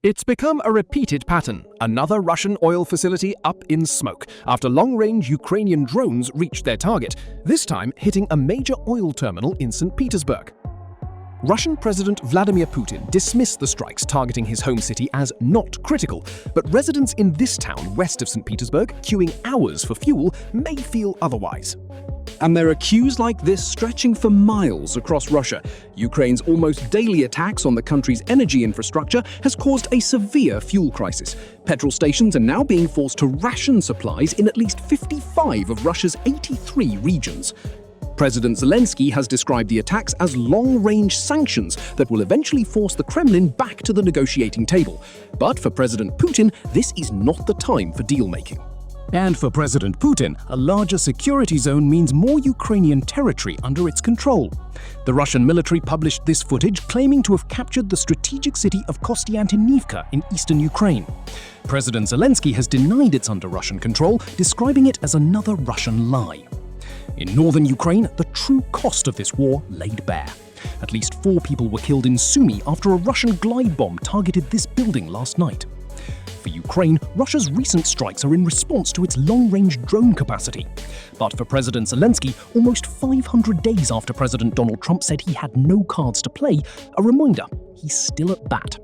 It's become a repeated pattern. Another Russian oil facility up in smoke after long-range Ukrainian drones reached their target, this time hitting a major oil terminal in St. Petersburg. Russian President Vladimir Putin dismissed the strikes targeting his home city as not critical, but residents in this town west of St. Petersburg, queuing hours for fuel, may feel otherwise. And there are queues like this stretching for miles across Russia. Ukraine's almost daily attacks on the country's energy infrastructure has caused a severe fuel crisis. Petrol stations are now being forced to ration supplies in at least 55 of Russia's 83 regions. President Zelensky has described the attacks as long-range sanctions that will eventually force the Kremlin back to the negotiating table. But for President Putin, this is not the time for deal-making. And for President Putin, a larger security zone means more Ukrainian territory under its control. The Russian military published this footage claiming to have captured the strategic city of Kostiantynivka in eastern Ukraine. President Zelensky has denied it's under Russian control, describing it as another Russian lie. In northern Ukraine, the true cost of this war laid bare. At least 4 people were killed in Sumy after a Russian glide bomb targeted this building last night. For Ukraine, Russia's recent strikes are in response to its long-range drone capacity. But for President Zelensky, almost 500 days after President Donald Trump said he had no cards to play, a reminder he's still at bat.